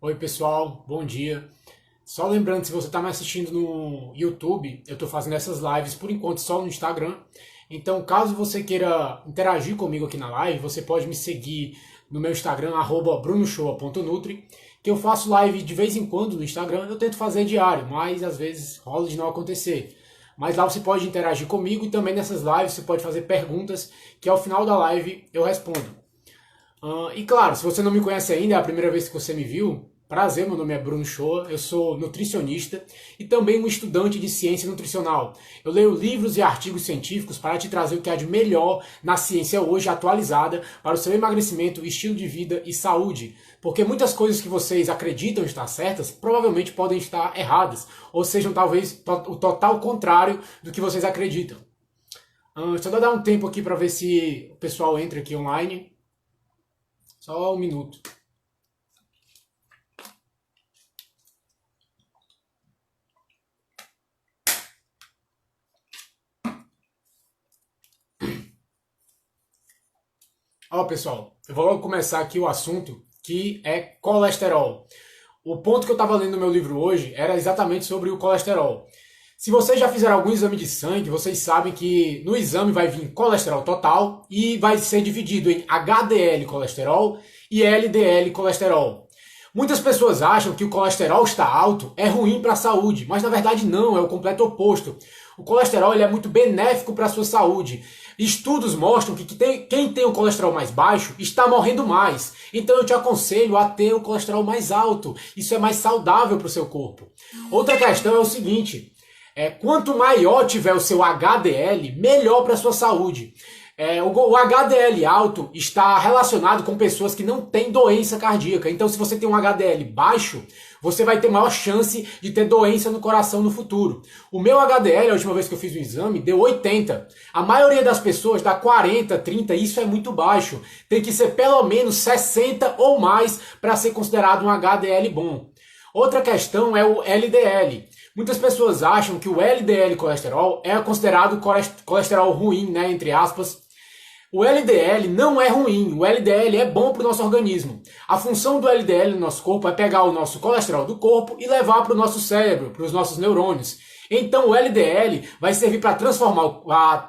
Oi pessoal, bom dia. Só lembrando, se você está me assistindo no YouTube, eu estou fazendo essas lives por enquanto só no Instagram. Então, caso você queira interagir comigo aqui na live, você pode me seguir no meu Instagram, @brunoshoa.nutri, que eu faço live de vez em quando no Instagram. Eu tento fazer diário, mas às vezes rola de não acontecer. Mas lá você pode interagir comigo e também nessas lives você pode fazer perguntas que ao final da live eu respondo. E claro, se você não me conhece ainda, é a primeira vez que você me viu, prazer, meu nome é Bruno Shoa, eu sou nutricionista e também um estudante de ciência nutricional. Eu leio livros e artigos científicos para te trazer o que há de melhor na ciência hoje atualizada para o seu emagrecimento, estilo de vida e saúde. Porque muitas coisas que vocês acreditam estar certas provavelmente podem estar erradas, ou sejam talvez o total contrário do que vocês acreditam. Deixa eu dar um tempo aqui para ver se o pessoal entra aqui online. Só um minuto. Ó, pessoal, eu vou logo começar aqui o assunto, que é colesterol. O ponto que eu estava lendo no meu livro hoje era exatamente sobre o colesterol. Se vocês já fizeram algum exame de sangue, vocês sabem que no exame vai vir colesterol total e vai ser dividido em HDL colesterol e LDL colesterol. Muitas pessoas acham que o colesterol está alto é ruim para a saúde, mas na verdade não, é o completo oposto. O colesterol ele é muito benéfico para a sua saúde. Estudos mostram que quem tem o colesterol mais baixo está morrendo mais. Então eu te aconselho a ter o colesterol mais alto. Isso é mais saudável para o seu corpo. Outra questão é o seguinte: quanto maior tiver o seu HDL, melhor para a sua saúde. O HDL alto está relacionado com pessoas que não têm doença cardíaca. Então, se você tem um HDL baixo, você vai ter maior chance de ter doença no coração no futuro. O meu HDL, a última vez que eu fiz o exame, deu 80. A maioria das pessoas dá 40, 30, isso é muito baixo. Tem que ser pelo menos 60 ou mais para ser considerado um HDL bom. Outra questão é o LDL. Muitas pessoas acham que o LDL colesterol é considerado colesterol ruim, né, entre aspas. O LDL não é ruim, o LDL é bom para o nosso organismo. A função do LDL no nosso corpo é pegar o nosso colesterol do corpo e levar para o nosso cérebro, para os nossos neurônios. Então o LDL vai servir para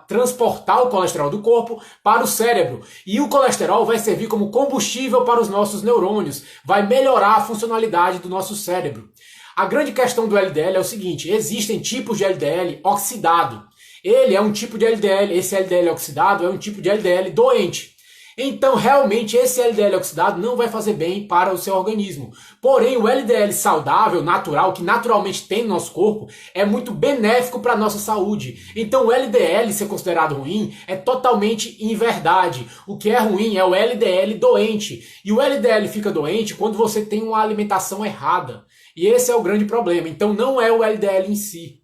transportar o colesterol do corpo para o cérebro. E o colesterol vai servir como combustível para os nossos neurônios, vai melhorar a funcionalidade do nosso cérebro. A grande questão do LDL é o seguinte: existem tipos de LDL oxidado. Ele é um tipo de LDL, esse LDL oxidado é um tipo de LDL doente. Então, realmente, esse LDL oxidado não vai fazer bem para o seu organismo. Porém, o LDL saudável, natural, que naturalmente tem no nosso corpo, é muito benéfico para a nossa saúde. Então, o LDL ser considerado ruim é totalmente inverdade. O que é ruim é o LDL doente. E o LDL fica doente quando você tem uma alimentação errada. E esse é o grande problema. Então, não é o LDL em si.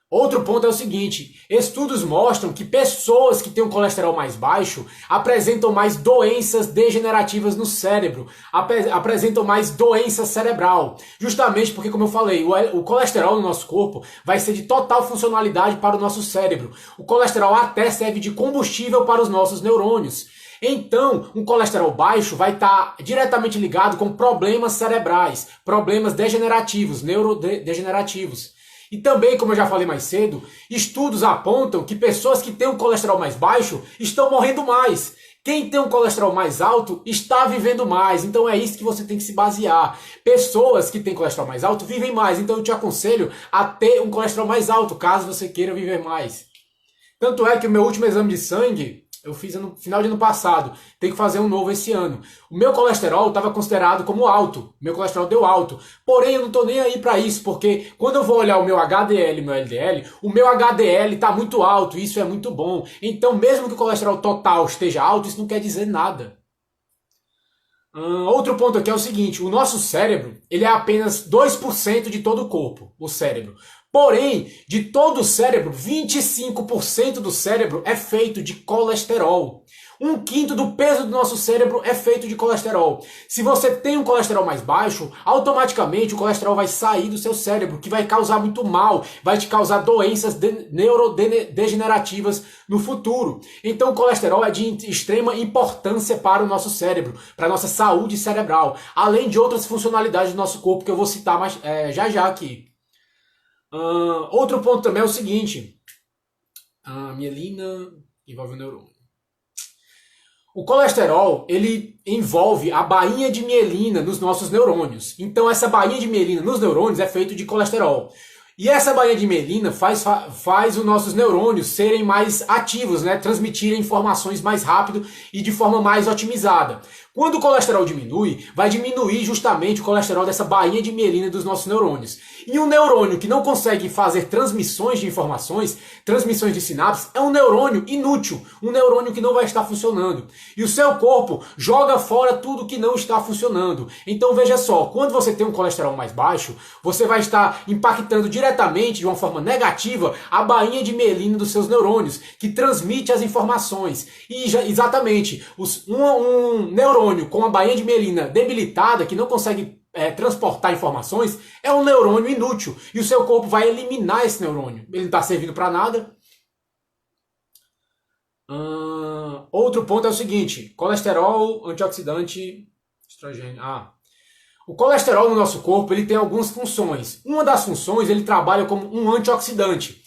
Outro ponto é o seguinte: estudos mostram que pessoas que têm um colesterol mais baixo apresentam mais doenças degenerativas no cérebro, apresentam mais doença cerebral. Justamente porque, como eu falei, o colesterol no nosso corpo vai ser de total funcionalidade para o nosso cérebro. O colesterol até serve de combustível para os nossos neurônios. Então, um colesterol baixo vai estar diretamente ligado com problemas cerebrais, problemas degenerativos, neurodegenerativos. E também, como eu já falei mais cedo, estudos apontam que pessoas que têm um colesterol mais baixo estão morrendo mais. Quem tem um colesterol mais alto está vivendo mais. Então é isso que você tem que se basear. Pessoas que têm colesterol mais alto vivem mais. Então eu te aconselho a ter um colesterol mais alto, caso você queira viver mais. Tanto é que o meu último exame de sangue eu fiz no final de ano passado. Tem que fazer um novo esse ano. O meu colesterol estava considerado como alto. Meu colesterol deu alto. Porém, eu não estou nem aí para isso, porque quando eu vou olhar o meu HDL e meu LDL, o meu HDL está muito alto. E isso é muito bom. Então, mesmo que o colesterol total esteja alto, isso não quer dizer nada. Outro ponto aqui é o seguinte: o nosso cérebro ele é apenas 2% de todo o corpo, o cérebro. Porém, de todo o cérebro, 25% do cérebro é feito de colesterol. Um quinto do peso do nosso cérebro é feito de colesterol. Se você tem um colesterol mais baixo, automaticamente o colesterol vai sair do seu cérebro, que vai causar muito mal, vai te causar doenças neurodegenerativas no futuro. Então o colesterol é de extrema importância para o nosso cérebro, para a nossa saúde cerebral, além de outras funcionalidades do nosso corpo que eu vou citar mais, já já aqui. Outro ponto também é o seguinte, a mielina envolve o neurônio. O colesterol, ele envolve a bainha de mielina nos nossos neurônios. Então essa bainha de mielina nos neurônios é feita de colesterol. E essa bainha de mielina faz os nossos neurônios serem mais ativos, né? Transmitirem informações mais rápido e de forma mais otimizada. Quando o colesterol diminui, vai diminuir justamente o colesterol dessa bainha de mielina dos nossos neurônios. E um neurônio que não consegue fazer transmissões de informações, transmissões de sinapses, é um neurônio inútil, um neurônio que não vai estar funcionando. E o seu corpo joga fora tudo que não está funcionando. Então veja só, quando você tem um colesterol mais baixo, você vai estar impactando diretamente, de uma forma negativa, a bainha de mielina dos seus neurônios, que transmite as informações. E exatamente, um neurônio com a bainha de mielina debilitada, que não consegue transportar informações, é um neurônio inútil. E o seu corpo vai eliminar esse neurônio. Ele não está servindo para nada. Outro ponto é o seguinte, colesterol, antioxidante, estrogênio. O colesterol no nosso corpo ele tem algumas funções. Uma das funções, ele trabalha como um antioxidante.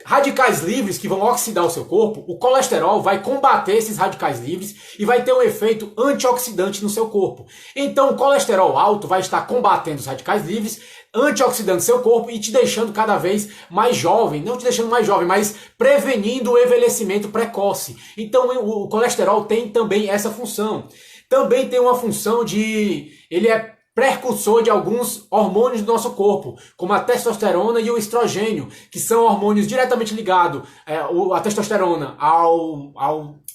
Radicais livres que vão oxidar o seu corpo, o colesterol vai combater esses radicais livres e vai ter um efeito antioxidante no seu corpo. Então o colesterol alto vai estar combatendo os radicais livres, antioxidando seu corpo e te deixando cada vez mais jovem. Não te deixando mais jovem, mas prevenindo o envelhecimento precoce. Então o colesterol tem também essa função. Também tem uma função ele é precursor de alguns hormônios do nosso corpo, como a testosterona e o estrogênio, que são hormônios diretamente ligados, a testosterona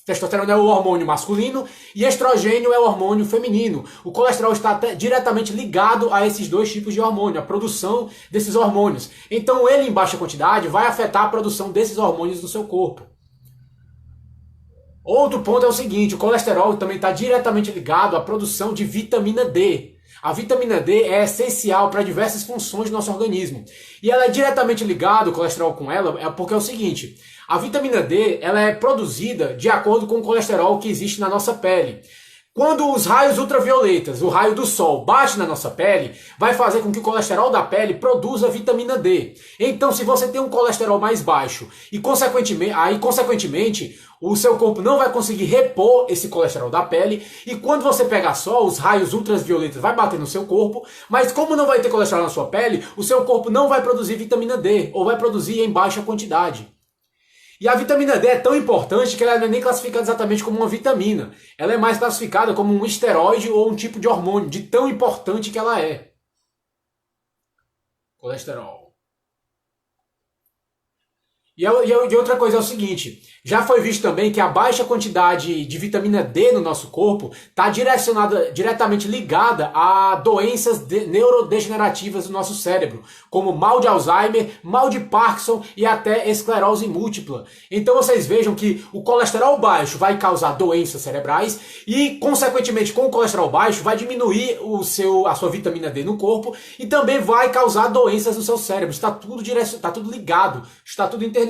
testosterona é o hormônio masculino e estrogênio é o hormônio feminino. O colesterol está diretamente ligado a esses dois tipos de hormônio, a produção desses hormônios. Então ele em baixa quantidade vai afetar a produção desses hormônios no seu corpo. Outro ponto é o seguinte, o colesterol também está diretamente ligado à produção de vitamina D. A vitamina D é essencial para diversas funções do nosso organismo. E ela é diretamente ligada, o colesterol com ela, porque é o seguinte, a vitamina D ela é produzida de acordo com o colesterol que existe na nossa pele. Quando os raios ultravioletas, o raio do sol, bate na nossa pele, vai fazer com que o colesterol da pele produza vitamina D. Então, se você tem um colesterol mais baixo e, consequentemente, o seu corpo não vai conseguir repor esse colesterol da pele e quando você pegar sol, os raios ultravioletas vai bater no seu corpo, mas como não vai ter colesterol na sua pele, o seu corpo não vai produzir vitamina D ou vai produzir em baixa quantidade. E a vitamina D é tão importante que ela não é nem classificada exatamente como uma vitamina. Ela é mais classificada como um esteroide ou um tipo de hormônio, de tão importante que ela é. Colesterol. E outra coisa é o seguinte, já foi visto também que a baixa quantidade de vitamina D no nosso corpo está diretamente ligada a doenças neurodegenerativas do nosso cérebro, como mal de Alzheimer, mal de Parkinson e até esclerose múltipla. Então vocês vejam que o colesterol baixo vai causar doenças cerebrais e, consequentemente, com o colesterol baixo vai diminuir a sua vitamina D no corpo e também vai causar doenças no seu cérebro. Está tudo ligado, está tudo interligado.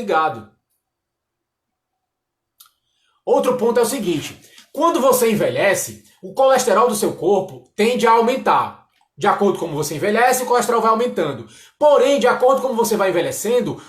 Outro ponto é o seguinte, quando você envelhece, o colesterol do seu corpo tende a aumentar. De acordo com como você envelhece, o colesterol vai aumentando. Porém, de acordo com como você vai envelhecendo,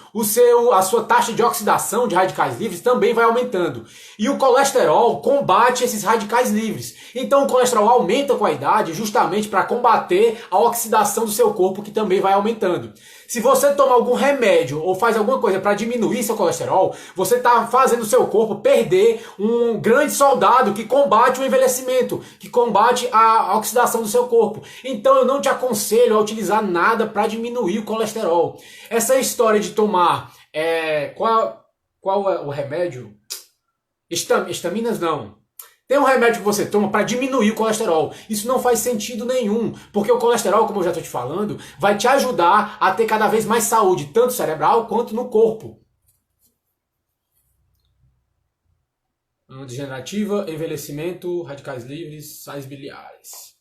a sua taxa de oxidação de radicais livres também vai aumentando. E o colesterol combate esses radicais livres. Então o colesterol aumenta com a idade justamente para combater a oxidação do seu corpo, que também vai aumentando. Se você toma algum remédio ou faz alguma coisa para diminuir seu colesterol, você está fazendo o seu corpo perder um grande soldado que combate o envelhecimento, que combate a oxidação do seu corpo. Então eu não te aconselho a utilizar nada para diminuir o colesterol. Essa história de tomar... qual é o remédio? Estaminas não. Tem um remédio que você toma para diminuir o colesterol. Isso não faz sentido nenhum, porque o colesterol, como eu já estou te falando, vai te ajudar a ter cada vez mais saúde, tanto cerebral quanto no corpo. degenerativa, envelhecimento, radicais livres, sais biliares.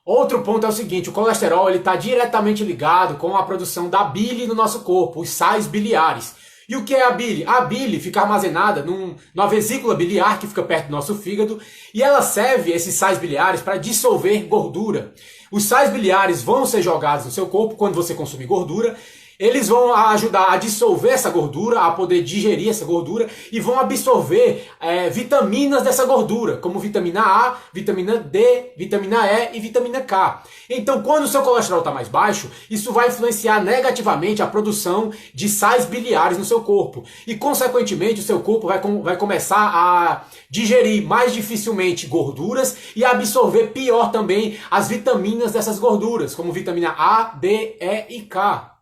Outro ponto é o seguinte, o colesterol está diretamente ligado com a produção da bile no nosso corpo, os sais biliares. E o que é a bile? A bile fica armazenada numa vesícula biliar que fica perto do nosso fígado e ela serve, esses sais biliares, para dissolver gordura. Os sais biliares vão ser jogados no seu corpo quando você consumir gordura. Eles vão ajudar a dissolver essa gordura, a poder digerir essa gordura e vão absorver vitaminas dessa gordura, como vitamina A, vitamina D, vitamina E e vitamina K. Então, quando o seu colesterol está mais baixo, isso vai influenciar negativamente a produção de sais biliares no seu corpo. E, consequentemente, o seu corpo vai começar a digerir mais dificilmente gorduras e a absorver pior também as vitaminas dessas gorduras, como vitamina A, D, E e K.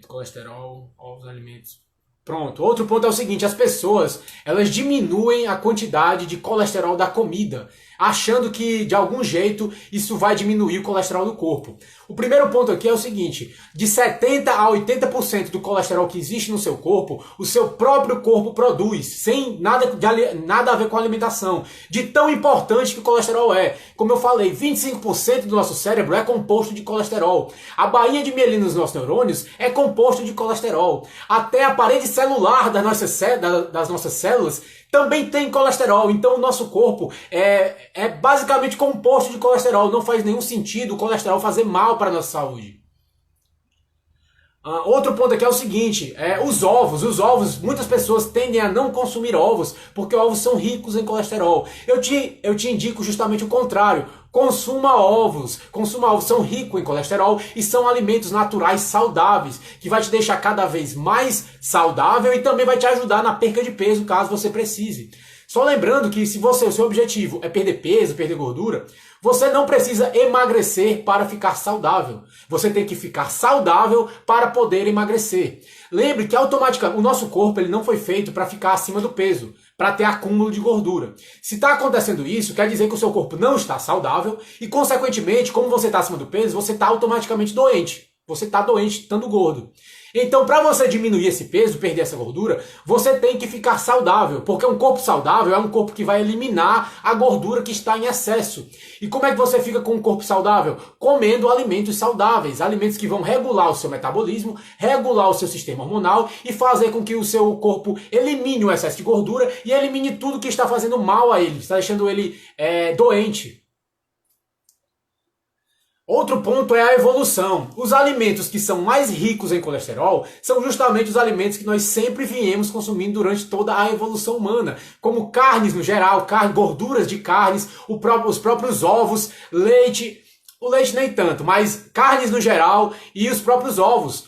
Colesterol, ovos, alimentos. Pronto. Outro ponto é o seguinte, as pessoas, elas diminuem a quantidade de colesterol da comida, achando que, de algum jeito, isso vai diminuir o colesterol do corpo. O primeiro ponto aqui é o seguinte, de 70% a 80% do colesterol que existe no seu corpo, o seu próprio corpo produz, sem nada a ver com a alimentação. De tão importante que o colesterol é. Como eu falei, 25% do nosso cérebro é composto de colesterol. A baía de mielina dos nossos neurônios é composto de colesterol. Até a parede celular das nossas células também tem colesterol. Então o nosso corpo é basicamente composto de colesterol. Não faz nenhum sentido o colesterol fazer mal para a nossa saúde. Outro ponto aqui é o seguinte, os ovos. Os ovos, muitas pessoas tendem a não consumir ovos porque ovos são ricos em colesterol. Eu te indico justamente o contrário. Consuma ovos, são ricos em colesterol e são alimentos naturais saudáveis, que vai te deixar cada vez mais saudável e também vai te ajudar na perca de peso, caso você precise. Só lembrando que se o seu objetivo é perder peso, perder gordura, você não precisa emagrecer para ficar saudável. Você tem que ficar saudável para poder emagrecer. Lembre que automaticamente o nosso corpo ele não foi feito para ficar acima do peso, para ter acúmulo de gordura. Se está acontecendo isso, quer dizer que o seu corpo não está saudável e, consequentemente, como você está acima do peso, você está automaticamente doente. Você está doente estando gordo. Então, para você diminuir esse peso, perder essa gordura, você tem que ficar saudável, porque um corpo saudável é um corpo que vai eliminar a gordura que está em excesso. E como é que você fica com um corpo saudável? Comendo alimentos saudáveis, alimentos que vão regular o seu metabolismo, regular o seu sistema hormonal e fazer com que o seu corpo elimine o excesso de gordura e elimine tudo que está fazendo mal a ele, está deixando ele doente. Outro ponto é a evolução. Os alimentos que são mais ricos em colesterol são justamente os alimentos que nós sempre viemos consumindo durante toda a evolução humana, como carnes no geral, gorduras de carnes, os próprios ovos, leite, o leite nem tanto, mas carnes no geral e os próprios ovos.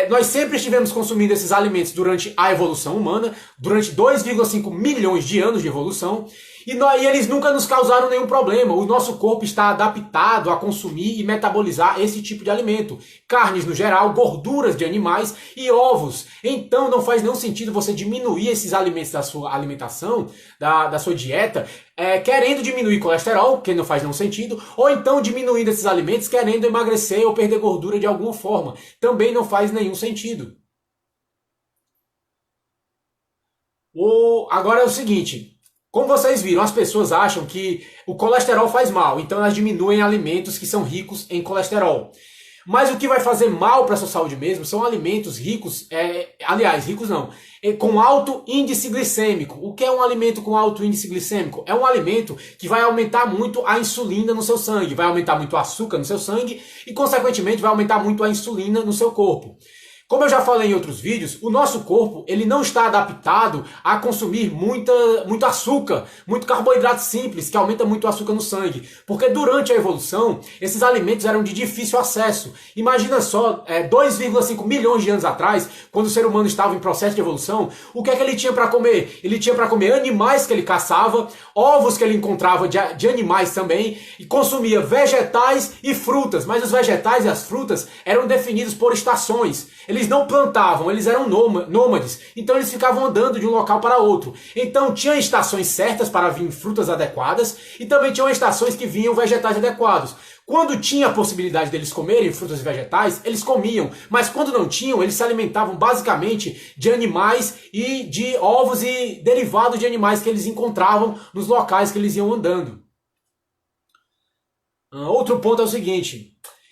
Nós sempre estivemos consumindo esses alimentos durante a evolução humana, durante 2,5 milhões de anos de evolução, e eles nunca nos causaram nenhum problema. O nosso corpo está adaptado a consumir e metabolizar esse tipo de alimento. Carnes no geral, gorduras de animais e ovos. Então não faz nenhum sentido você diminuir esses alimentos da sua alimentação, da sua dieta, querendo diminuir colesterol, que não faz nenhum sentido, ou então diminuindo esses alimentos querendo emagrecer ou perder gordura de alguma forma. Também não faz nenhum sentido. Agora é o seguinte... Como vocês viram, as pessoas acham que o colesterol faz mal, então elas diminuem alimentos que são ricos em colesterol. Mas o que vai fazer mal para a sua saúde mesmo são alimentos ricos, ricos não, com alto índice glicêmico. O que é um alimento com alto índice glicêmico? É um alimento que vai aumentar muito a insulina no seu sangue, vai aumentar muito o açúcar no seu sangue e, consequentemente, vai aumentar muito a insulina no seu corpo. Como eu já falei em outros vídeos, o nosso corpo ele não está adaptado a consumir muito açúcar, muito carboidrato simples, que aumenta muito o açúcar no sangue. Porque durante a evolução, esses alimentos eram de difícil acesso. Imagina só, 2,5 milhões de anos atrás, quando o ser humano estava em processo de evolução, o que é que ele tinha para comer? Ele tinha para comer animais que ele caçava, ovos que ele encontrava de animais também, e consumia vegetais e frutas. Mas os vegetais e as frutas eram definidos por estações. Eles não plantavam, eles eram nômades, então eles ficavam andando de um local para outro. Então tinha estações certas para vir frutas adequadas e também tinham estações que vinham vegetais adequados. Quando tinha a possibilidade deles comerem frutas e vegetais, eles comiam, mas quando não tinham, eles se alimentavam basicamente de animais e de ovos e derivados de animais que eles encontravam nos locais que eles iam andando. Outro ponto é o seguinte: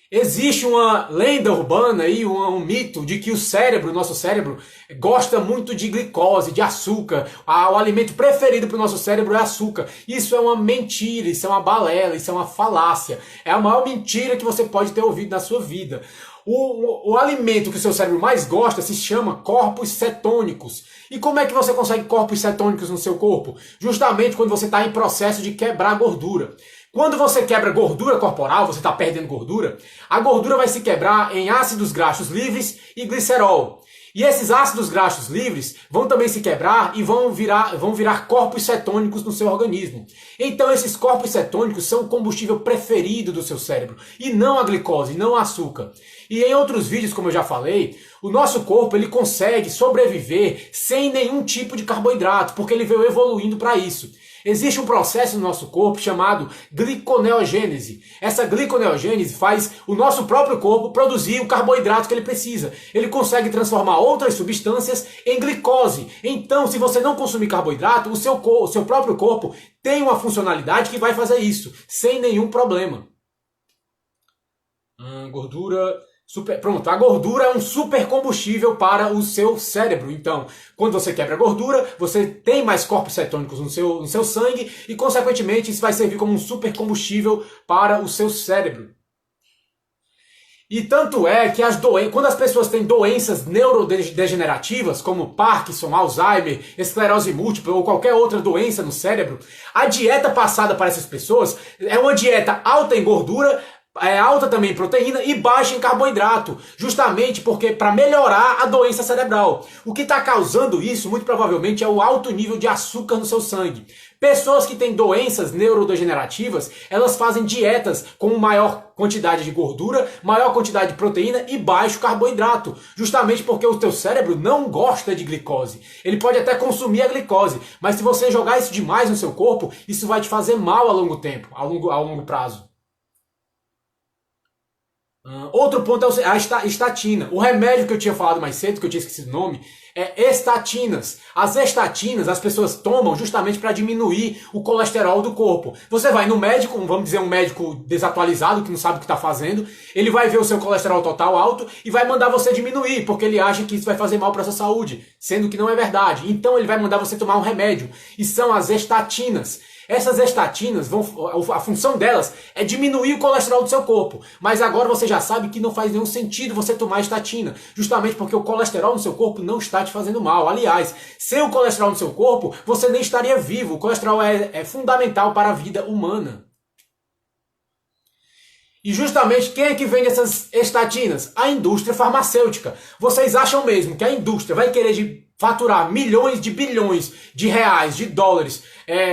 existe uma lenda urbana e um mito de que o cérebro, nosso cérebro, gosta muito de glicose, de açúcar. O alimento preferido para o nosso cérebro é açúcar. Isso é uma mentira, isso é uma balela, isso é uma falácia. É a maior mentira que você pode ter ouvido na sua vida. O alimento que o seu cérebro mais gosta se chama corpos cetônicos. E como é que você consegue corpos cetônicos no seu corpo? Justamente quando você está em processo de quebrar gordura. Quando você quebra gordura corporal, você está perdendo gordura, a gordura vai se quebrar em ácidos graxos livres e glicerol. E esses ácidos graxos livres vão também se quebrar e vão virar corpos cetônicos no seu organismo. Então esses corpos cetônicos são o combustível preferido do seu cérebro, e não a glicose, não o açúcar. E em outros vídeos, como eu já falei, o nosso corpo ele consegue sobreviver sem nenhum tipo de carboidrato, porque ele veio evoluindo para isso. Existe um processo no nosso corpo chamado gliconeogênese. Essa gliconeogênese faz o nosso próprio corpo produzir o carboidrato que ele precisa. Ele consegue transformar outras substâncias em glicose. Então, se você não consumir carboidrato, o seu próprio corpo tem uma funcionalidade que vai fazer isso, sem nenhum problema. Gordura... Pronto, a gordura é um super combustível para o seu cérebro. Então, quando você quebra a gordura, você tem mais corpos cetônicos no seu sangue e, consequentemente, isso vai servir como um super combustível para o seu cérebro. E tanto é que quando as pessoas têm doenças neurodegenerativas, como Parkinson, Alzheimer, esclerose múltipla ou qualquer outra doença no cérebro, a dieta passada para essas pessoas é uma dieta alta em gordura, alta também em proteína e baixa em carboidrato, justamente porque para melhorar a doença cerebral. O que está causando isso, muito provavelmente, é o alto nível de açúcar no seu sangue. Pessoas que têm doenças neurodegenerativas, elas fazem dietas com maior quantidade de gordura, maior quantidade de proteína e baixo carboidrato, justamente porque o teu cérebro não gosta de glicose. Ele pode até consumir a glicose, mas se você jogar isso demais no seu corpo, isso vai te fazer mal a longo tempo, a longo prazo. Outro ponto é a estatina. O remédio que eu tinha falado mais cedo, que eu tinha esquecido o nome, é estatinas. As estatinas as pessoas tomam justamente para diminuir o colesterol do corpo. Você vai no médico, vamos dizer um médico desatualizado, que não sabe o que está fazendo, ele vai ver o seu colesterol total alto e vai mandar você diminuir, porque ele acha que isso vai fazer mal para a sua saúde, sendo que não é verdade. Então ele vai mandar você tomar um remédio, e são as estatinas. Essas estatinas, a função delas é diminuir o colesterol do seu corpo. Mas agora você já sabe que não faz nenhum sentido você tomar estatina. Justamente porque o colesterol no seu corpo não está te fazendo mal. Aliás, sem o colesterol no seu corpo, você nem estaria vivo. O colesterol é fundamental para a vida humana. E justamente quem é que vende essas estatinas? A indústria farmacêutica. Vocês acham mesmo que a indústria vai querer faturar milhões de bilhões de reais, de dólares,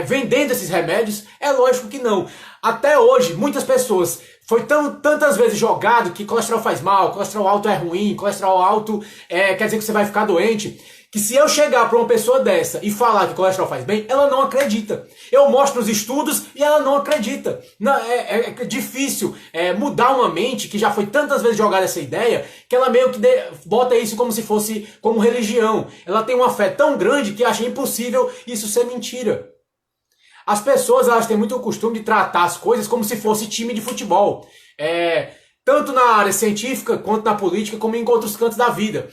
vendendo esses remédios? É lógico que não. Até hoje, muitas pessoas foi tantas vezes jogado que colesterol faz mal, colesterol alto é ruim, colesterol alto quer dizer que você vai ficar doente, que se eu chegar para uma pessoa dessa e falar que colesterol faz bem, ela não acredita. Eu mostro os estudos e ela não acredita. Não, é difícil mudar uma mente que já foi tantas vezes jogada essa ideia, que ela meio que bota isso como se fosse como religião. Ela tem uma fé tão grande que acha impossível isso ser mentira. As pessoas elas têm muito o costume de tratar as coisas como se fosse time de futebol. Tanto na área científica, quanto na política, como em outros cantos da vida.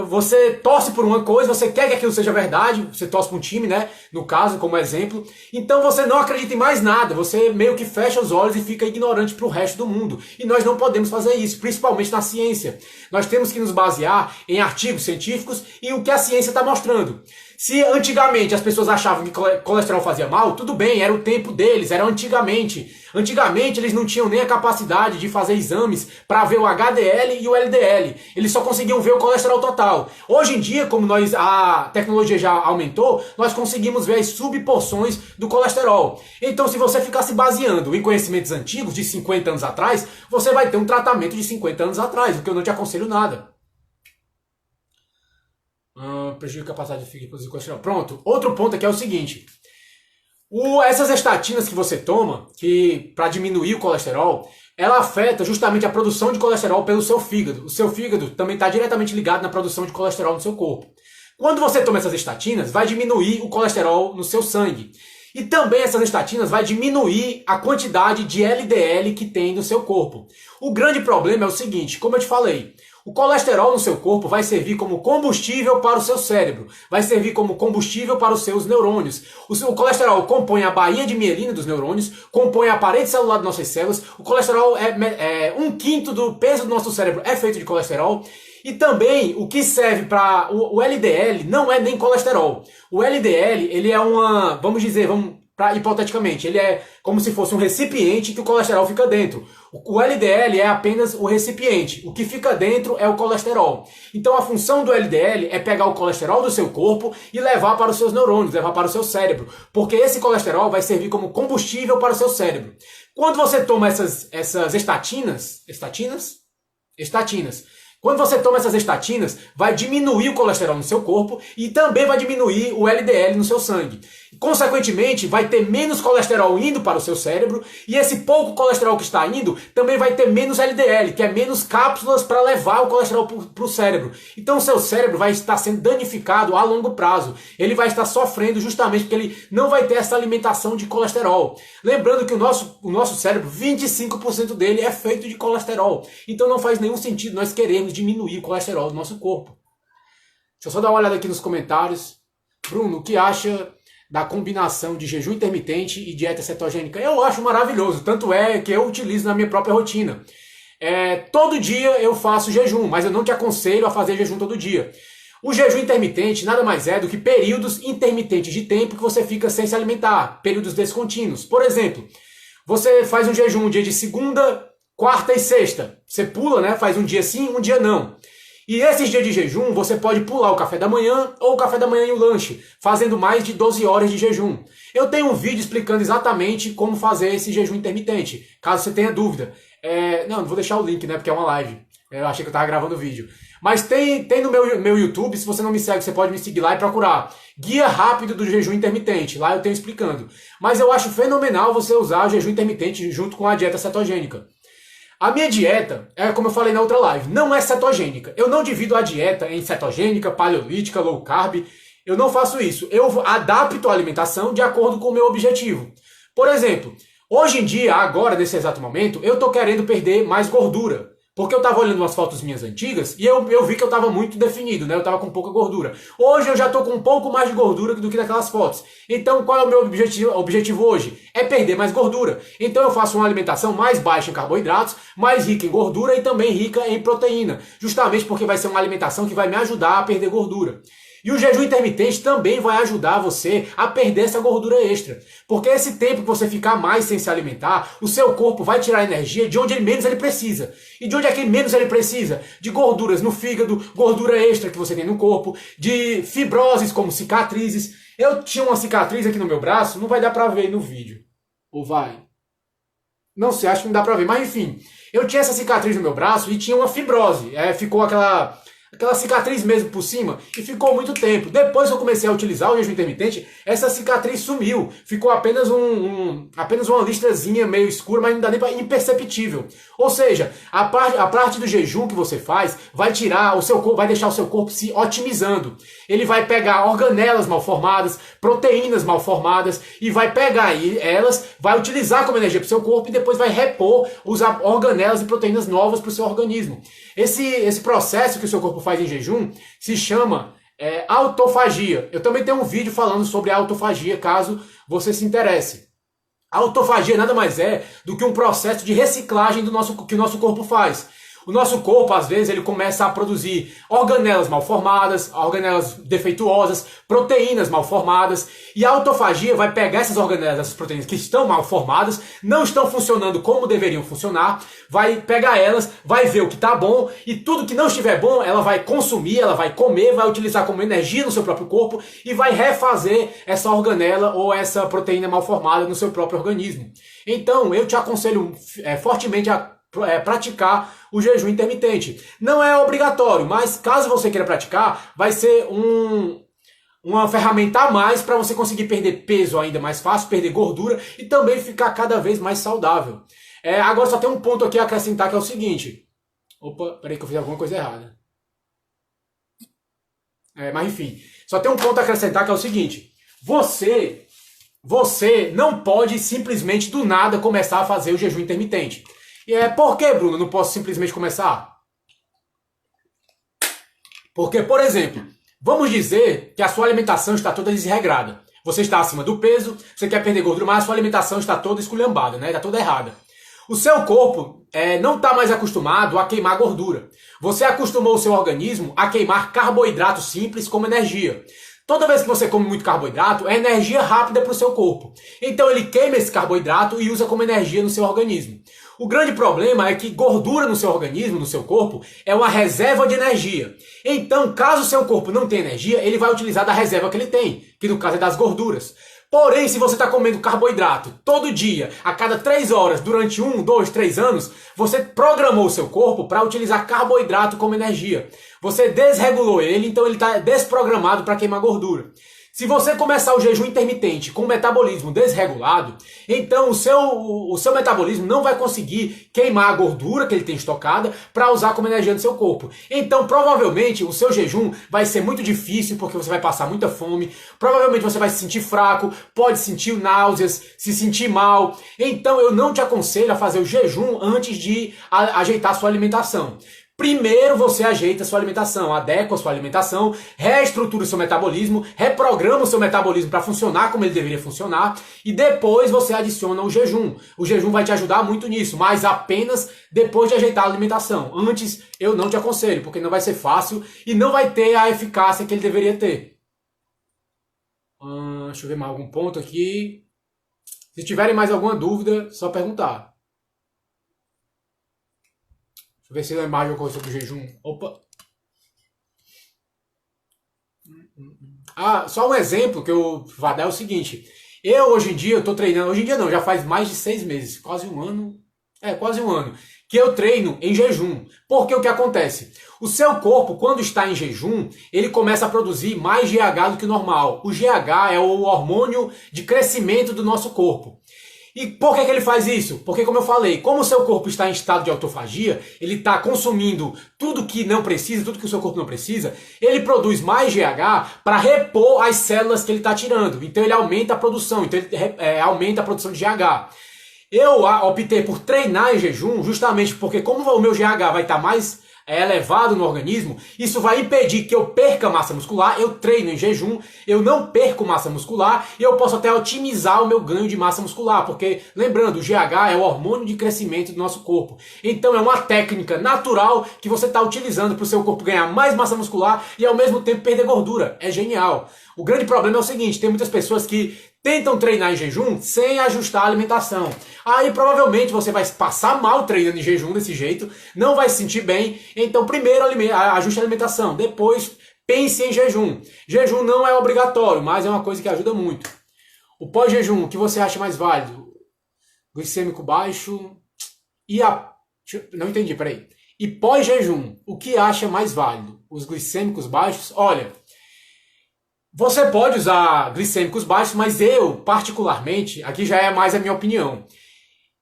Você torce por uma coisa, você quer que aquilo seja verdade, você torce para um time, né? No caso, como exemplo. Então você não acredita em mais nada, você meio que fecha os olhos e fica ignorante para o resto do mundo. E nós não podemos fazer isso, principalmente na ciência. Nós temos que nos basear em artigos científicos e o que a ciência está mostrando. Se antigamente as pessoas achavam que colesterol fazia mal, tudo bem, era o tempo deles, era antigamente. Antigamente eles não tinham nem a capacidade de fazer exames para ver o HDL e o LDL. Eles só conseguiam ver o colesterol total. Hoje em dia, como a tecnologia já aumentou, nós conseguimos ver as subporções do colesterol. Então, se você ficar se baseando em conhecimentos antigos de 50 anos atrás, você vai ter um tratamento de 50 anos atrás, o que eu não te aconselho nada. Prejuízo de capacidade de produzir colesterol. Pronto. Outro ponto aqui é o seguinte. Essas estatinas que você toma, que para diminuir o colesterol, ela afeta justamente a produção de colesterol pelo seu fígado. O seu fígado também está diretamente ligado na produção de colesterol no seu corpo. Quando você toma essas estatinas, vai diminuir o colesterol no seu sangue. E também essas estatinas vai diminuir a quantidade de LDL que tem no seu corpo. O grande problema é o seguinte, como eu te falei, o colesterol no seu corpo vai servir como combustível para o seu cérebro, vai servir como combustível para os seus neurônios. O colesterol compõe a baía de mielina dos neurônios, compõe a parede celular das nossas células, o colesterol é 1/5 do peso do nosso cérebro é feito de colesterol. E também o que serve para o LDL não é nem colesterol. O LDL, ele é vamos dizer, hipoteticamente, ele é como se fosse um recipiente que o colesterol fica dentro. O LDL é apenas o recipiente. O que fica dentro é o colesterol. Então a função do LDL é pegar o colesterol do seu corpo e levar para os seus neurônios, levar para o seu cérebro. Porque esse colesterol vai servir como combustível para o seu cérebro. Quando você toma essas estatinas, quando você toma essas estatinas, vai diminuir o colesterol no seu corpo e também vai diminuir o LDL no seu sangue. Consequentemente, vai ter menos colesterol indo para o seu cérebro e esse pouco colesterol que está indo também vai ter menos LDL, que é menos cápsulas para levar o colesterol para o cérebro. Então o seu cérebro vai estar sendo danificado a longo prazo. Ele vai estar sofrendo justamente porque ele não vai ter essa alimentação de colesterol. Lembrando que o nosso cérebro, 25% dele é feito de colesterol. Então não faz nenhum sentido nós queremos diminuir o colesterol do nosso corpo. Deixa eu só dar uma olhada aqui nos comentários. Bruno, o que acha da combinação de jejum intermitente e dieta cetogênica? Eu acho maravilhoso, tanto é que eu utilizo na minha própria rotina. Todo dia eu faço jejum, mas eu não te aconselho a fazer jejum todo dia. O jejum intermitente nada mais é do que períodos intermitentes de tempo que você fica sem se alimentar, períodos descontínuos. Por exemplo, você faz um jejum um dia de segunda, quarta e sexta. Você pula, né? Faz um dia sim, um dia não. E esses dias de jejum, você pode pular o café da manhã ou o café da manhã e o lanche, fazendo mais de 12 horas de jejum. Eu tenho um vídeo explicando exatamente como fazer esse jejum intermitente, caso você tenha dúvida. Não vou deixar o link, né? Porque é uma live. Eu achei que eu estava gravando o vídeo. Mas tem no meu YouTube, se você não me segue, você pode me seguir lá e procurar Guia Rápido do Jejum Intermitente. Lá eu tenho explicando. Mas eu acho fenomenal você usar o jejum intermitente junto com a dieta cetogênica. A minha dieta, como eu falei na outra live, não é cetogênica. Eu não divido a dieta em cetogênica, paleolítica, low carb. Eu não faço isso. Eu adapto a alimentação de acordo com o meu objetivo. Por exemplo, hoje em dia, agora, nesse exato momento, eu estou querendo perder mais gordura. Porque eu estava olhando umas fotos minhas antigas e eu vi que eu estava muito definido, né? Eu estava com pouca gordura. Hoje eu já estou com um pouco mais de gordura do que naquelas fotos. Então qual é o meu objetivo hoje? É perder mais gordura. Então eu faço uma alimentação mais baixa em carboidratos, mais rica em gordura e também rica em proteína. Justamente porque vai ser uma alimentação que vai me ajudar a perder gordura. E o jejum intermitente também vai ajudar você a perder essa gordura extra. Porque esse tempo que você ficar mais sem se alimentar, o seu corpo vai tirar energia de onde menos ele precisa. E de onde é que menos ele precisa? De gorduras no fígado, gordura extra que você tem no corpo, de fibroses como cicatrizes. Eu tinha uma cicatriz aqui no meu braço, não vai dar pra ver no vídeo. Ou vai? Não sei, acho que não dá pra ver. Mas enfim, eu tinha essa cicatriz no meu braço e tinha uma fibrose. Ficou aquela cicatriz mesmo por cima, e ficou muito tempo. Depois que eu comecei a utilizar o jejum intermitente, essa cicatriz sumiu. Ficou apenas apenas uma listrazinha meio escura, mas não dá nem para imperceptível. Ou seja, a parte do jejum que você faz vai tirar o seu corpo, vai deixar o seu corpo se otimizando. Ele vai pegar organelas mal formadas, proteínas mal formadas e vai pegar elas, vai utilizar como energia para o seu corpo e depois vai repor os organelas e proteínas novas para o seu organismo. Esse processo que o seu corpo faz em jejum se chama autofagia. Eu também tenho um vídeo falando sobre a autofagia, caso você se interesse. A autofagia nada mais é do que um processo de reciclagem que o nosso corpo faz. O nosso corpo, às vezes, ele começa a produzir organelas mal formadas, organelas defeituosas, proteínas mal formadas, e a autofagia vai pegar essas organelas, essas proteínas que estão mal formadas, não estão funcionando como deveriam funcionar, vai pegar elas, vai ver o que está bom, e tudo que não estiver bom, ela vai consumir, ela vai comer, vai utilizar como energia no seu próprio corpo, e vai refazer essa organela ou essa proteína mal formada no seu próprio organismo. Então, eu te aconselho fortemente a praticar o jejum intermitente. Não é obrigatório, mas caso você queira praticar, vai ser uma ferramenta a mais para você conseguir perder peso ainda mais fácil, perder gordura e também ficar cada vez mais saudável. Agora só tem um ponto aqui a acrescentar que é o seguinte. Opa, peraí que eu fiz alguma coisa errada. Mas enfim, só tem um ponto a acrescentar que é o seguinte. Você não pode simplesmente do nada começar a fazer o jejum intermitente. Por que, Bruno, eu não posso simplesmente começar? Porque, por exemplo, vamos dizer que a sua alimentação está toda desregrada. Você está acima do peso, você quer perder gordura, mas a sua alimentação está toda esculhambada, né? Está toda errada. O seu corpo não está mais acostumado a queimar gordura. Você acostumou o seu organismo a queimar carboidrato simples como energia. Toda vez que você come muito carboidrato, é energia rápida para o seu corpo. Então ele queima esse carboidrato e usa como energia no seu organismo. O grande problema é que gordura no seu organismo, no seu corpo, é uma reserva de energia. Então, caso o seu corpo não tenha energia, ele vai utilizar da reserva que ele tem, que no caso é das gorduras. Porém, se você está comendo carboidrato todo dia, a cada 3 horas, durante 1, 2, 3 anos, você programou o seu corpo para utilizar carboidrato como energia. Você desregulou ele, então ele está desprogramado para queimar gordura. Se você começar o jejum intermitente com o metabolismo desregulado, então o seu metabolismo não vai conseguir queimar a gordura que ele tem estocada para usar como energia no seu corpo. Então, provavelmente, o seu jejum vai ser muito difícil porque você vai passar muita fome, provavelmente você vai se sentir fraco, pode sentir náuseas, se sentir mal. Então, eu não te aconselho a fazer o jejum antes de ajeitar a sua alimentação. Primeiro você ajeita a sua alimentação, adequa a sua alimentação, reestrutura o seu metabolismo, reprograma o seu metabolismo para funcionar como ele deveria funcionar e depois você adiciona o jejum. O jejum vai te ajudar muito nisso, mas apenas depois de ajeitar a alimentação. Antes eu não te aconselho, porque não vai ser fácil e não vai ter a eficácia que ele deveria ter. Deixa eu ver mais algum ponto aqui. Se tiverem mais alguma dúvida, só perguntar. Ver se lembrar de uma coisa sobre o jejum. Opa! Só um exemplo que eu vou dar é o seguinte. Eu hoje em dia, eu tô treinando, hoje em dia não, já faz mais de 6 meses, quase um ano, que eu treino em jejum. Porque o que acontece? O seu corpo, quando está em jejum, ele começa a produzir mais GH do que o normal. O GH é o hormônio de crescimento do nosso corpo. E por que ele faz isso? Porque, como eu falei, como o seu corpo está em estado de autofagia, ele está consumindo tudo que não precisa, tudo que o seu corpo não precisa, ele produz mais GH para repor as células que ele está tirando. Então ele aumenta a produção, então ele aumenta a produção de GH. Eu optei por treinar em jejum justamente porque como o meu GH vai estar mais elevado no organismo, isso vai impedir que eu perca massa muscular, eu treino em jejum, eu não perco massa muscular e eu posso até otimizar o meu ganho de massa muscular, porque, lembrando, o GH é o hormônio de crescimento do nosso corpo. Então é uma técnica natural que você está utilizando para o seu corpo ganhar mais massa muscular e ao mesmo tempo perder gordura. É genial. O grande problema é o seguinte, tem muitas pessoas que tentam treinar em jejum sem ajustar a alimentação. Aí provavelmente você vai passar mal treinando em jejum desse jeito, não vai se sentir bem. Então primeiro ajuste a alimentação, depois pense em jejum. Jejum não é obrigatório, mas é uma coisa que ajuda muito. O pós-jejum, o que você acha mais válido? Glicêmico baixo Não entendi, peraí. E pós-jejum, o que acha mais válido? Os glicêmicos baixos? Olha, você pode usar glicêmicos baixos, mas eu, particularmente, aqui já é mais a minha opinião,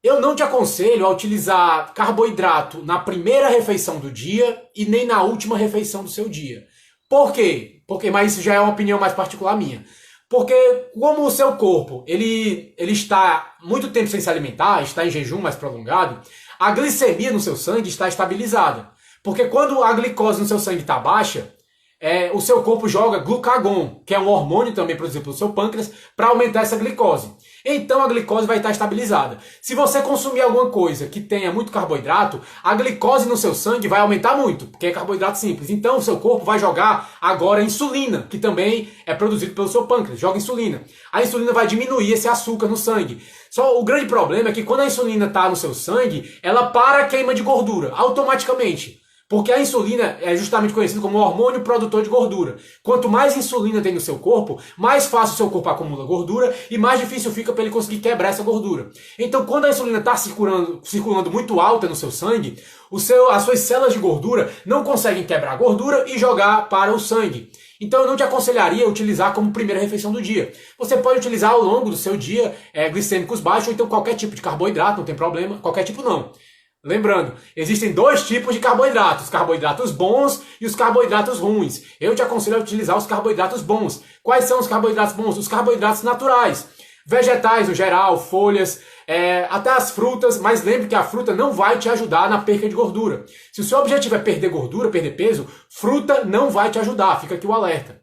eu não te aconselho a utilizar carboidrato na primeira refeição do dia e nem na última refeição do seu dia. Por quê? Mas isso já é uma opinião mais particular minha. Porque como o seu corpo ele está muito tempo sem se alimentar, está em jejum mais prolongado, a glicemia no seu sangue está estabilizada. Porque quando a glicose no seu sangue está baixa, o seu corpo joga glucagon, que é um hormônio também produzido pelo seu pâncreas, para aumentar essa glicose. Então a glicose vai estar estabilizada. Se você consumir alguma coisa que tenha muito carboidrato, a glicose no seu sangue vai aumentar muito, porque é carboidrato simples. Então o seu corpo vai jogar agora insulina, que também é produzido pelo seu pâncreas, joga insulina. A insulina vai diminuir esse açúcar no sangue. Só o grande problema é que quando a insulina está no seu sangue, ela para a queima de gordura, automaticamente. Porque a insulina é justamente conhecida como hormônio produtor de gordura. Quanto mais insulina tem no seu corpo, mais fácil o seu corpo acumula gordura e mais difícil fica para ele conseguir quebrar essa gordura. Então, quando a insulina está circulando muito alta no seu sangue, as suas células de gordura não conseguem quebrar a gordura e jogar para o sangue. Então eu não te aconselharia utilizar como primeira refeição do dia. Você pode utilizar ao longo do seu dia glicêmicos baixos, ou então qualquer tipo de carboidrato, não tem problema. Qualquer tipo não. Lembrando, existem dois tipos de carboidratos, os carboidratos bons e os carboidratos ruins. Eu te aconselho a utilizar os carboidratos bons. Quais são os carboidratos bons? Os carboidratos naturais. Vegetais no geral, folhas, até as frutas, mas lembre que a fruta não vai te ajudar na perda de gordura. Se o seu objetivo é perder gordura, perder peso, fruta não vai te ajudar, fica aqui o alerta.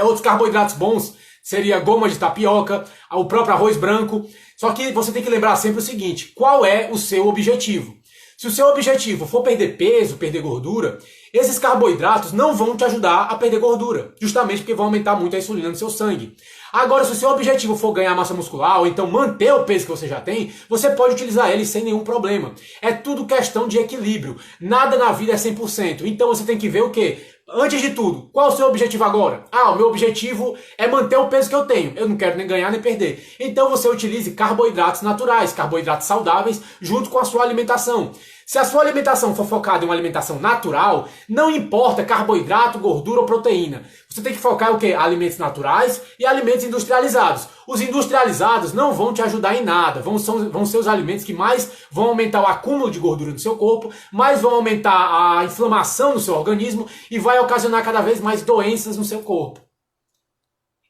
Outros carboidratos bons seria goma de tapioca, o próprio arroz branco. Só que você tem que lembrar sempre o seguinte, qual é o seu objetivo? Se o seu objetivo for perder peso, perder gordura, esses carboidratos não vão te ajudar a perder gordura, justamente porque vão aumentar muito a insulina no seu sangue. Agora, se o seu objetivo for ganhar massa muscular, ou então manter o peso que você já tem, você pode utilizar ele sem nenhum problema. É tudo questão de equilíbrio. Nada na vida é 100%. Então você tem que ver o quê? Antes de tudo, qual é o seu objetivo agora? O meu objetivo é manter o peso que eu tenho. Eu não quero nem ganhar nem perder. Então você utilize carboidratos naturais, carboidratos saudáveis, junto com a sua alimentação. Se a sua alimentação for focada em uma alimentação natural, não importa carboidrato, gordura ou proteína. Você tem que focar em o quê? Alimentos naturais e alimentos industrializados. Os industrializados não vão te ajudar em nada. Vão ser os alimentos que mais vão aumentar o acúmulo de gordura no seu corpo, mais vão aumentar a inflamação no seu organismo e vai ocasionar cada vez mais doenças no seu corpo.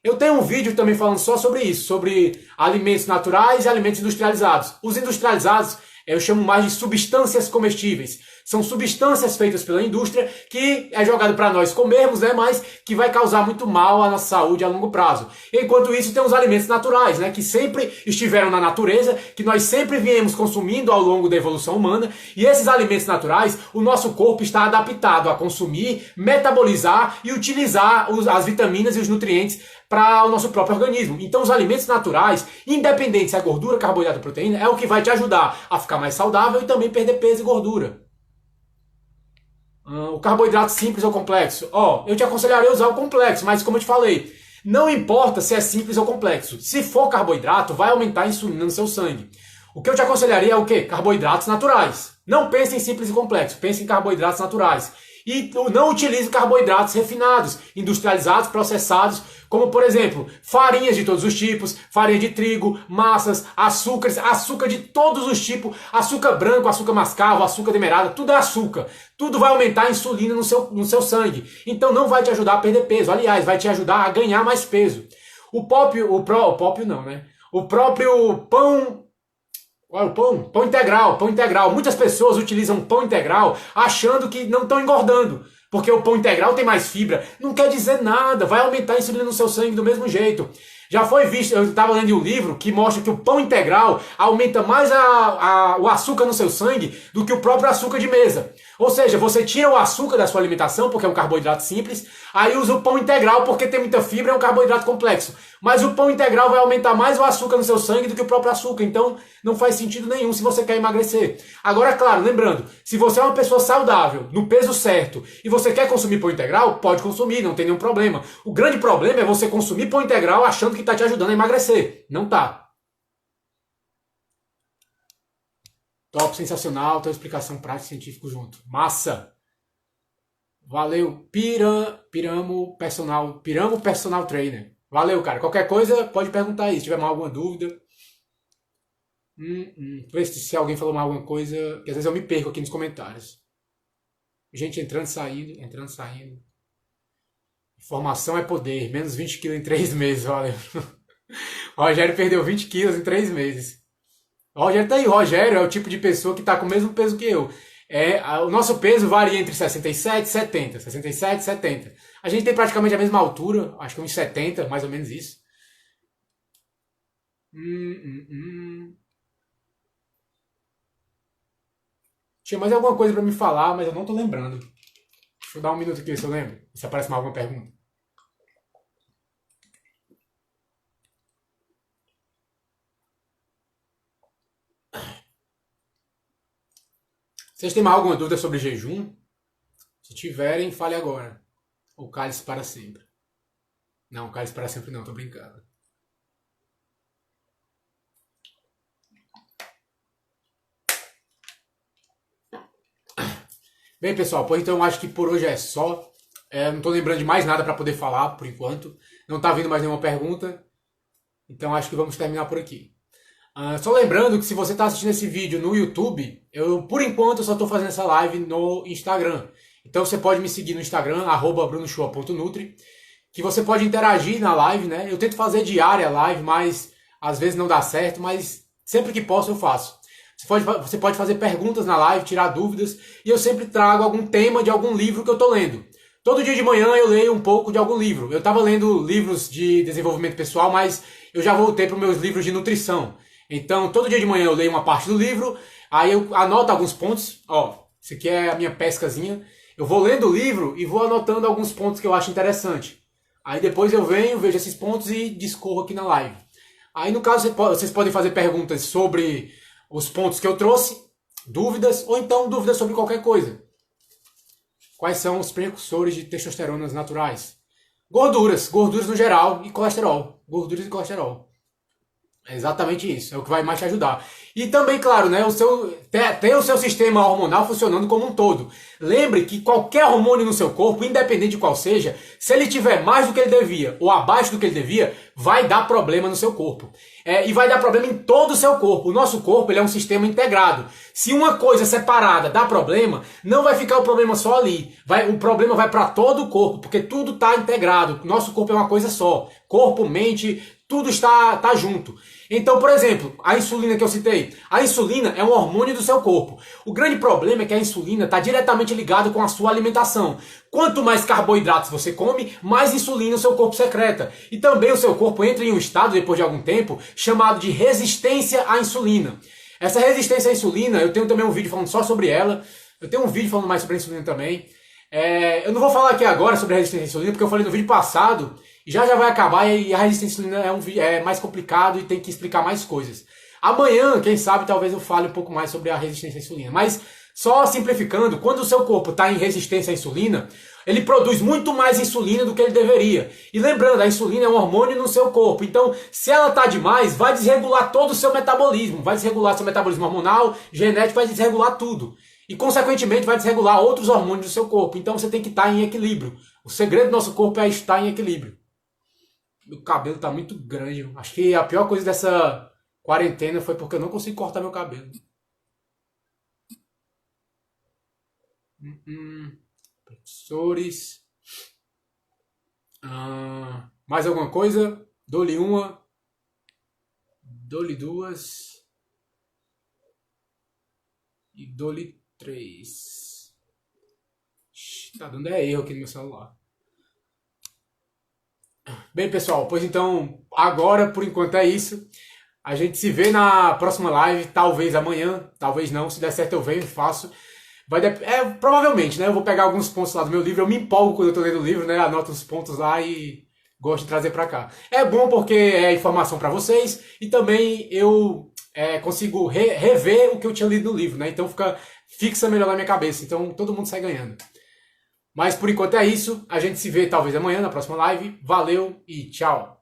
Eu tenho um vídeo também falando só sobre isso, sobre alimentos naturais e alimentos industrializados. Os industrializados eu chamo mais de substâncias comestíveis. São substâncias feitas pela indústria que é jogado para nós comermos, né, mas que vai causar muito mal à nossa saúde a longo prazo. Enquanto isso, tem os alimentos naturais, né, que sempre estiveram na natureza, que nós sempre viemos consumindo ao longo da evolução humana, e esses alimentos naturais, o nosso corpo está adaptado a consumir, metabolizar e utilizar as vitaminas e os nutrientes para o nosso próprio organismo. Então os alimentos naturais, independente se é gordura, carboidrato ou proteína, é o que vai te ajudar a ficar mais saudável e também perder peso e gordura. O carboidrato simples ou complexo? Eu te aconselharia a usar o complexo, mas como eu te falei, não importa se é simples ou complexo. Se for carboidrato, vai aumentar a insulina no seu sangue. O que eu te aconselharia é o quê? Carboidratos naturais. Não pense em simples e complexo, pense em carboidratos naturais. E não utilize carboidratos refinados, industrializados, processados, como por exemplo, farinhas de todos os tipos, farinha de trigo, massas, açúcares, açúcar de todos os tipos, açúcar branco, açúcar mascavo, açúcar demerara, tudo é açúcar. Tudo vai aumentar a insulina no seu sangue. Então não vai te ajudar a perder peso, aliás, vai te ajudar a ganhar mais peso. O próprio não, né? O próprio pão... Olha o pão? Pão integral, pão integral. Muitas pessoas utilizam pão integral achando que não estão engordando. Porque o pão integral tem mais fibra. Não quer dizer nada, vai aumentar a insulina no seu sangue do mesmo jeito. Já foi visto, eu estava lendo um livro que mostra que o pão integral aumenta mais o açúcar no seu sangue do que o próprio açúcar de mesa. Ou seja, você tira o açúcar da sua alimentação, porque é um carboidrato simples, aí usa o pão integral porque tem muita fibra, é um carboidrato complexo. Mas o pão integral vai aumentar mais o açúcar no seu sangue do que o próprio açúcar, então não faz sentido nenhum se você quer emagrecer. Agora, claro, lembrando, se você é uma pessoa saudável, no peso certo, e você quer consumir pão integral, pode consumir, não tem nenhum problema. O grande problema é você consumir pão integral achando que está te ajudando a emagrecer. Não tá. Top, sensacional, tua explicação prática e científico junto. Massa! Valeu, Piramo Personal Trainer. Valeu, cara. Qualquer coisa, pode perguntar aí. Se tiver mais alguma dúvida. Vê se alguém falou mais alguma coisa, que às vezes eu me perco aqui nos comentários. Gente entrando, saindo, entrando, saindo. Informação é poder. Menos 20 quilos em 3 meses, valeu. O Rogério perdeu 20 quilos em 3 meses. O Rogério tá aí. O Rogério é o tipo de pessoa que tá com o mesmo peso que eu. O nosso peso varia entre 67 e 70. 67 e 70. A gente tem praticamente a mesma altura. Acho que uns 70, mais ou menos isso. Tinha mais alguma coisa pra me falar, mas eu não tô lembrando. Deixa eu dar um minuto aqui, se eu lembro. Se aparece mais alguma pergunta. Vocês têm mais alguma dúvida sobre jejum? Se tiverem, fale agora. Ou cálice para sempre. Não, cálice para sempre não, tô brincando. Bem, pessoal, pois então eu acho que por hoje é só. Não tô lembrando de mais nada para poder falar por enquanto. Não tá vindo mais nenhuma pergunta. Então acho que vamos terminar por aqui. Só lembrando que se você está assistindo esse vídeo no YouTube, eu por enquanto só estou fazendo essa live no Instagram. Então você pode me seguir no Instagram, @brunoshoa.nutri, que você pode interagir na live, né? Eu tento fazer diária a live, mas às vezes não dá certo, mas sempre que posso eu faço. Você pode fazer perguntas na live, tirar dúvidas, e eu sempre trago algum tema de algum livro que eu estou lendo. Todo dia de manhã eu leio um pouco de algum livro. Eu estava lendo livros de desenvolvimento pessoal, mas eu já voltei para os meus livros de nutrição. Então, todo dia de manhã eu leio uma parte do livro, aí eu anoto alguns pontos. Ó, isso aqui é a minha pescazinha. Eu vou lendo o livro e vou anotando alguns pontos que eu acho interessante. Aí depois eu venho, vejo esses pontos e discorro aqui na live. Aí no caso vocês podem fazer perguntas sobre os pontos que eu trouxe, dúvidas, ou então dúvidas sobre qualquer coisa. Quais são os precursores de testosteronas naturais? Gorduras no geral e colesterol. Gorduras e colesterol. É exatamente isso, é o que vai mais te ajudar. E também, claro, né, ter o seu sistema hormonal funcionando como um todo. Lembre que qualquer hormônio no seu corpo, independente de qual seja, se ele tiver mais do que ele devia ou abaixo do que ele devia, vai dar problema no seu corpo. E vai dar problema em todo o seu corpo. O nosso corpo ele é um sistema integrado. Se uma coisa separada dá problema, não vai ficar o problema só ali. O problema vai para todo o corpo, porque tudo está integrado. Nosso corpo é uma coisa só. Corpo, mente, tudo está junto. Então, por exemplo, a insulina que eu citei. A insulina é um hormônio do seu corpo. O grande problema é que a insulina está diretamente ligada com a sua alimentação. Quanto mais carboidratos você come, mais insulina o seu corpo secreta. E também o seu corpo entra em um estado, depois de algum tempo, chamado de resistência à insulina. Essa resistência à insulina, eu tenho também um vídeo falando ssó sobre ela. Eu tenho um vídeo falando mais sobre a insulina também. Eu não vou falar aqui agora sobre a resistência à insulina, porque eu falei no vídeo passado, e já vai acabar, e a resistência à insulina é mais complicado e tem que explicar mais coisas. Amanhã, quem sabe, talvez eu fale um pouco mais sobre a resistência à insulina. Mas, só simplificando, quando o seu corpo está em resistência à insulina, ele produz muito mais insulina do que ele deveria. E lembrando, a insulina é um hormônio no seu corpo. Então, se ela está demais, vai desregular todo o seu metabolismo. Vai desregular seu metabolismo hormonal, genético, vai desregular tudo. E, consequentemente, vai desregular outros hormônios do seu corpo. Então, você tem que estar em equilíbrio. O segredo do nosso corpo é estar em equilíbrio. Meu cabelo está muito grande. Acho que a pior coisa dessa quarentena foi porque eu não consigo cortar meu cabelo. Professores. Mais alguma coisa? Dou-lhe uma. Dou-lhe duas. E dou-lhe três. Tá dando erro aqui no meu celular. Bem, pessoal, pois então, agora, por enquanto é isso. A gente se vê na próxima live, talvez amanhã, talvez não. Se der certo eu venho e faço. Provavelmente, né? Eu vou pegar alguns pontos lá do meu livro. Eu me empolgo quando eu tô lendo o livro, né? Anoto os pontos lá e gosto de trazer pra cá. É bom porque é informação pra vocês e também eu consigo rever o que eu tinha lido no livro, né? Então fixa melhor na minha cabeça. Então todo mundo sai ganhando. Mas por enquanto é isso. A gente se vê talvez amanhã na próxima live. Valeu e tchau!